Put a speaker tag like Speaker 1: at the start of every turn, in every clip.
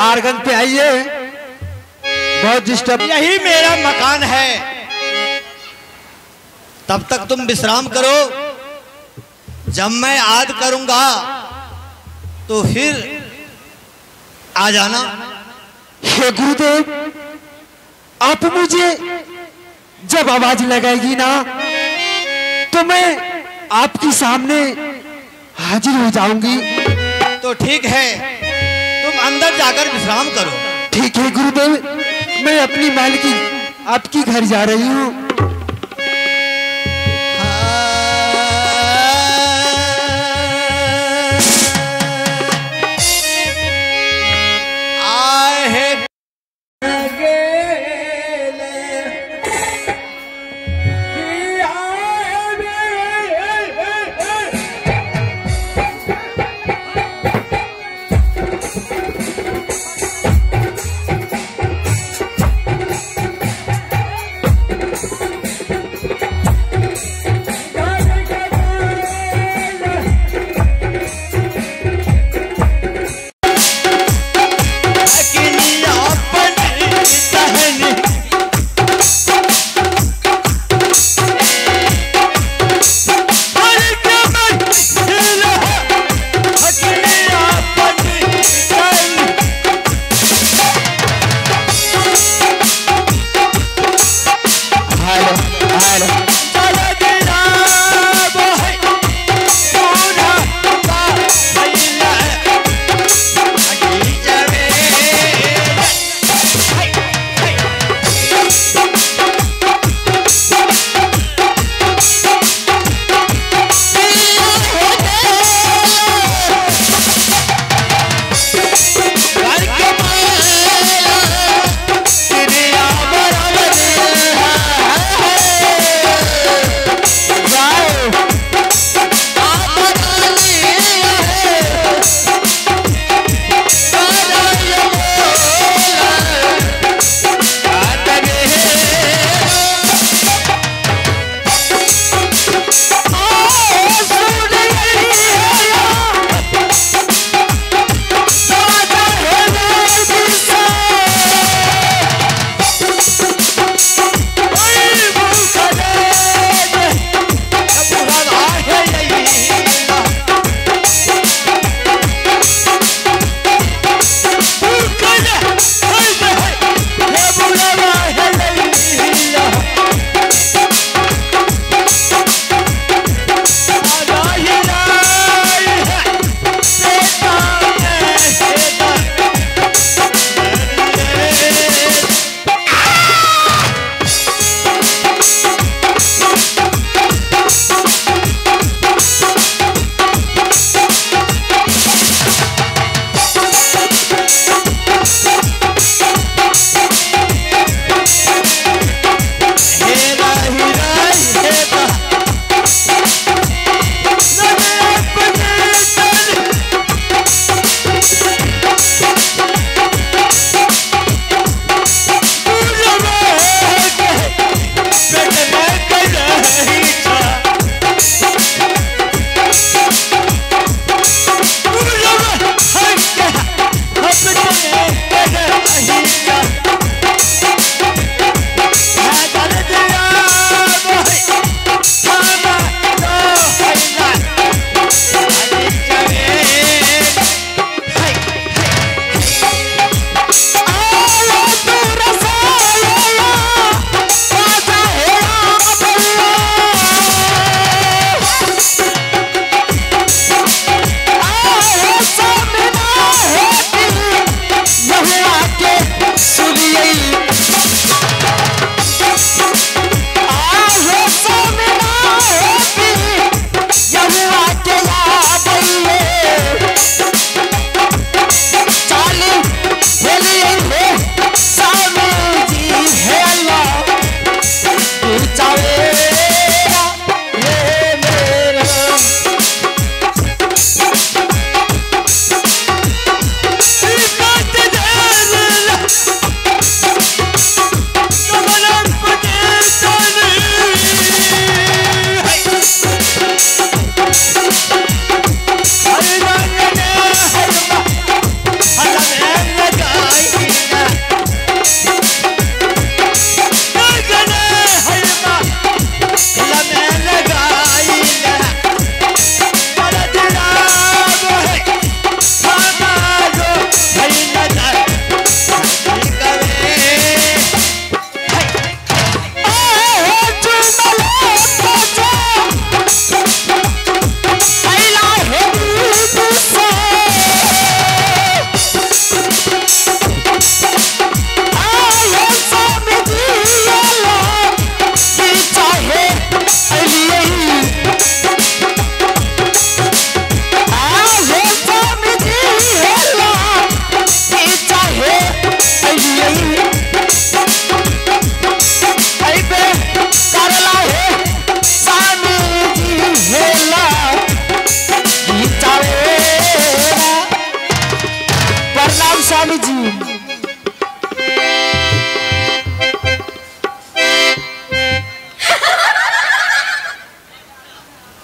Speaker 1: हारगंज पे आइए, बहुत डिस्टर्ब।
Speaker 2: यही मेरा मकान है, तब तक तुम विश्राम करो। जब मैं याद करूंगा तो फिर आ जाना।
Speaker 1: हे गुरुदेव, आप मुझे जब आवाज लगाएगी ना तो मैं आपके सामने हाजिर हो जाऊंगी।
Speaker 2: तो ठीक है, तुम अंदर जाकर विश्राम करो।
Speaker 1: ठीक है गुरुदेव, मैं अपनी मालकी आपकी घर जा रही हूँ।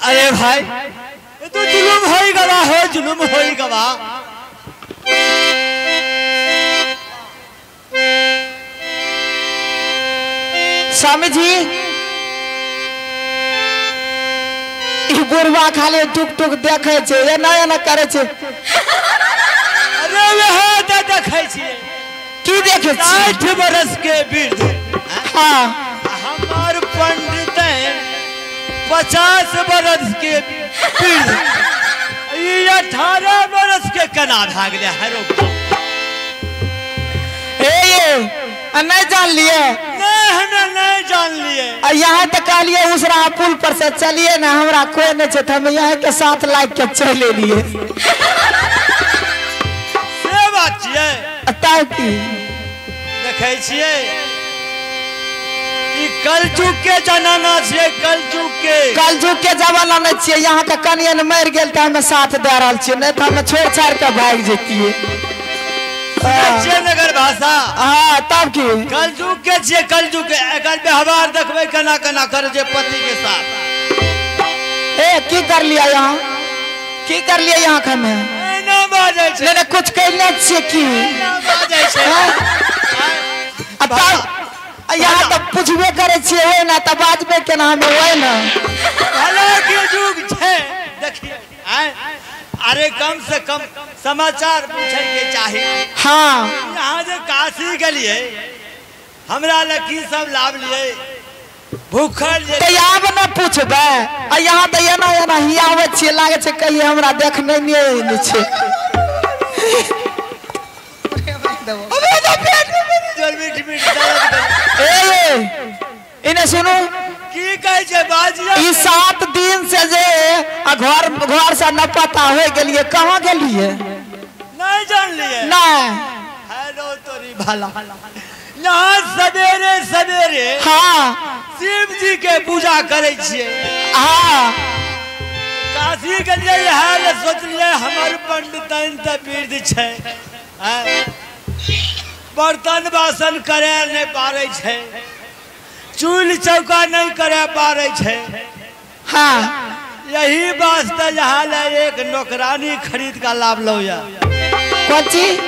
Speaker 2: अरे भाई ये तो जुलुम हो गवा हो, जुलुम हो गवा।
Speaker 1: स्वामी जी बुढ़वा खाली टुक टुक देखे छे, एना करे छे।
Speaker 2: अरे वह तो देखे छिए
Speaker 1: की देखे छी?
Speaker 2: 60 बरस के वृद्ध।
Speaker 1: हाँ
Speaker 2: हमार पंडित 50 बरस के वृद्ध, ये 18 बरस के कना भाग ले हरो।
Speaker 1: ये नहीं जान लिए?
Speaker 2: नहीं जान लिए।
Speaker 1: यहाँ तक कहलिए उसरा पुल पर से चलिए ना, हमरा कोई नहीं छे, हम यहाँ के साथ लाग के चले लिए।
Speaker 2: से बात छिए
Speaker 1: तब की
Speaker 2: देखे छिए ई कलजुग के जमाना छिए,
Speaker 1: कलजुग के जमाना नहीं छिए। यहाँ के कनियन मर गेल त हमें साथ दे रहल छिए, नहीं तो हमें छोड़ छाड़ के भाग जेतिए।
Speaker 2: नगर भाषा।
Speaker 1: हाँ तब की
Speaker 2: कलजुग के छिए, कलजुग के एकर व्यवहार देखबे केना केना करे जे पति के साथ।
Speaker 1: ए की कर लिया यहाँ, की कर लिया यहाँ के हमें?
Speaker 2: ना बाजे छे,
Speaker 1: नहीं कुछ कहने छिए की
Speaker 2: ना बाजे छे।
Speaker 1: अब यहाँ तो पूछबे करे छिए है ना, तब बाजबे केना हमें है ना।
Speaker 2: भला के जुग छे देखिए। अरे कम से कम समाचार पूछे के चाहिए।
Speaker 1: हाँ
Speaker 2: यहाँ जे काशी गलिए हमरा लकी सब लाभ लिए, भूखल जे
Speaker 1: तो यहाँ न पूछबे। यहाँ तो एना ही आवे छे, लागे छे कहीं हमरा देखने नहीं छे।
Speaker 2: अबे तो पेट में जल मीठ मीठ दर्द
Speaker 1: ए इने सुनो
Speaker 2: की कहे छे बाजिया।
Speaker 1: ई 7 दिन से जे घर से न पता हो गेलिए, कहाँ गेलिए?
Speaker 2: नहीं जान लिए।
Speaker 1: नहीं
Speaker 2: हेलो तोरी भला। यहाँ सवेरे सवेरे
Speaker 1: हाँ
Speaker 2: शिव जी के पूजा करे छिए।
Speaker 1: हाँ
Speaker 2: काशी के लिए यह सोचलिए हमार पंडितन त वृद्ध छे, बर्तन बासन करे नहीं पारे छे, चूल्ह चौका नहीं करे पारे छे।
Speaker 1: हाँ
Speaker 2: यही वास्ते यहाँ ले एक नौकरानी खरीद का लाभ लो या।
Speaker 1: कौन चीज?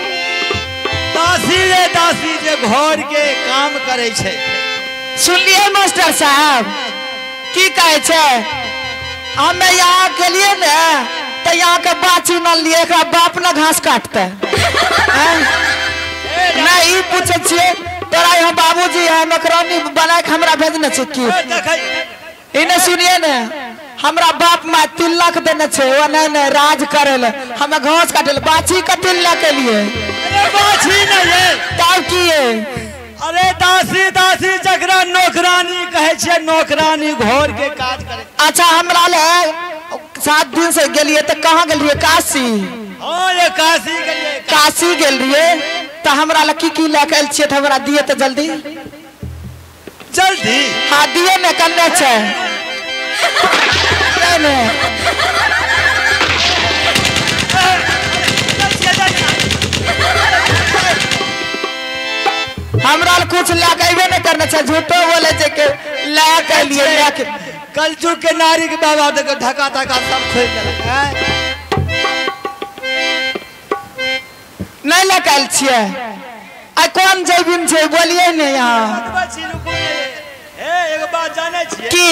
Speaker 2: दासी जे घर के काम करे छे।
Speaker 1: सुनलिए मास्टर साहब की कहे छे? हमें यहाँ के लिए ने तो यहाँ के बाछी न लिए, बाप न घास काटते नहीं पूछे छे। तोरा यहाँ बाबूजी है नौकरानी बना के हमरा भेजने छे की? इन्हें सुनिए ने, हमरा बाप माँ 3 लाख देने छे, वो नहीं राज करे ले, हमें घास काटे ले। बाछी का 3 लाख के लिए?
Speaker 2: अरे बाछी नहीं है
Speaker 1: तब की है?
Speaker 2: अरे दासी जकरा नौकरानी कहे छे, नौकरानी घर के काज करे।
Speaker 1: अच्छा हमरा ले 7 दिन से गेलिए तो कहाँ गेलिए? काशी।
Speaker 2: हाँ ये काशी गेलिए।
Speaker 1: काशी गेलिए तो हमरा ले की लेके आइल छिए? हमरा दिए तो जल्दी
Speaker 2: जल्दी।
Speaker 1: हाँ दिए ने करने छे ने। हमरा कुछ लेके अइबे नहीं करने छे, झूठो बोले छे के लेके लिए लेके।
Speaker 2: कलजुग के नारी के बाबा देखो धक्का धक्का सब खोल दे।
Speaker 1: नहीं लेके आइल छिए। आ कौन जैबिन छे बोलिए ने यहाँ
Speaker 2: एगो बात जाने छिए
Speaker 1: की?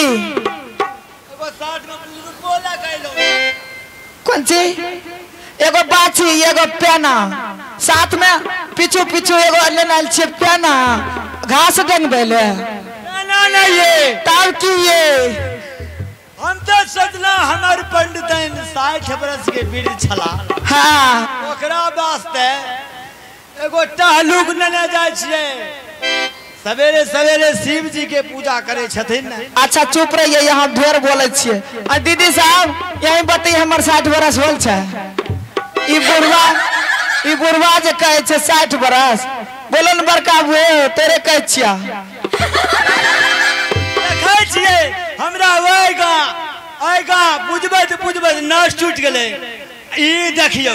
Speaker 2: एगो 60 में रुपया लगा लो।
Speaker 1: कौन चीज? एगो बाछी एगो पेना, साथ में पीछू पीछू एगो लेना छे पेना, घास डंगबे ले।
Speaker 2: ना ये
Speaker 1: तब की ये?
Speaker 2: हम तो सोचना हमार पंडितन 60 बरस के वृद्ध छला।
Speaker 1: हाँ
Speaker 2: ओकरा वास्ते एगो टहलुक लेने जाय छिए। सवेरे सवेरे शिव जी के पूजा करे छथिन।
Speaker 1: अच्छा चुप रहिए, यहाँ ढेर बोले छिए। आ दीदी साहब यही बताइए, हमर 60 बरस होल छे। ई बुढ़वा जे कहे छे 60 बरस, बोलन बड़का हुए तोरे कहे छिया।
Speaker 2: देखे छिए हमरा आएगा बुझबे नस टूट गेले। ई देखियो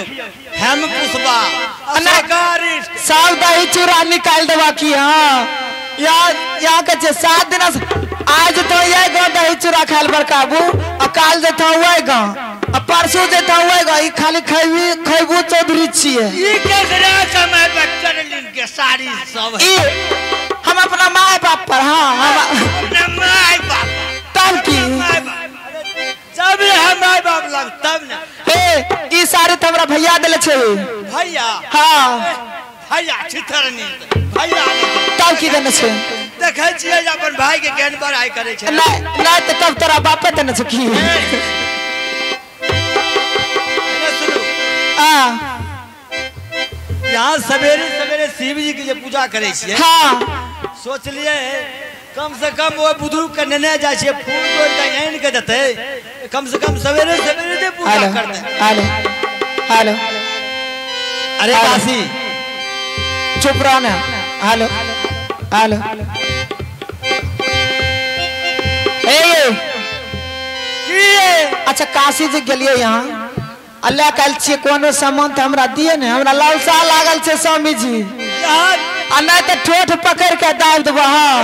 Speaker 2: हम पुष्पा सरकारी
Speaker 1: सब दही चूड़ा निकाल देवा की। हाँ यहाँ के 7 दिन आज तो ये गाँव दही चूड़ा खाल बड़काबू और काल जे था वही गाँव और परसों जे था वही गाँव। ई खाली खैबू चौधरी छिए।
Speaker 2: ई केकरा समय बच्चन के साड़ी सब
Speaker 1: ई हम अपना माय बाप पर। हाँ
Speaker 2: अपना माय बाप
Speaker 1: तब की
Speaker 2: जब हम माय बाप लग तब ना
Speaker 1: ई साड़ी तो हमरा भैया दिले छे।
Speaker 2: भैया
Speaker 1: हाँ
Speaker 2: भैया छितरनी भैया
Speaker 1: तब की देने छे।
Speaker 2: देखे छिए अपन भाई के केहन बड़ाई करे छे।
Speaker 1: नहीं तो तब तोरा बापे देने छे की।
Speaker 2: यहाँ सवेरे सवेरे शिव जी की पूजा करे छिए।
Speaker 1: हाँ
Speaker 2: सोच लिए कम से कम वो बुजुर्ग के नेने जाय छे फूल तोड़ के आन के देते। कम से कम सवेरे सवेरे दे पूजा करते।
Speaker 1: हेलो हेलो
Speaker 2: अरे काशी
Speaker 1: चुप रहो ना। हेलो हेलो अच्छा काशी जी गेलिए यहाँ अल्लाह कल छे कोनो सामान तो हमरा दिए ने। हमरा लालसा लागल छे स्वामी जी आ नहीं तो ठोठ पकड़ के दाब देबो। हाँ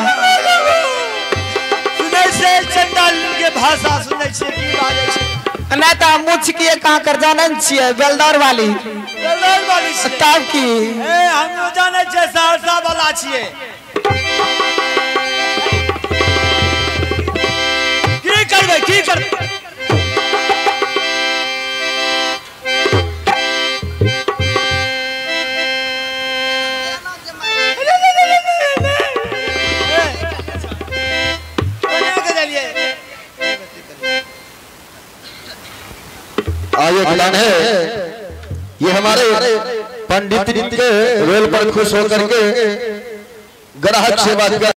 Speaker 2: सुनै से चंडाल के भाषा सुनै छे की बाजे छे।
Speaker 1: नहीं तो मुछकिए कहाँ कर जाने छिए बेलदौर वाली
Speaker 2: छे।
Speaker 1: तब की
Speaker 2: हम जाने छे सहरसा वाला छिए। की करबे
Speaker 3: आगे खिलान है ये हमारे पंडित के रोल पर खुश होकर के ग्राहक सेवा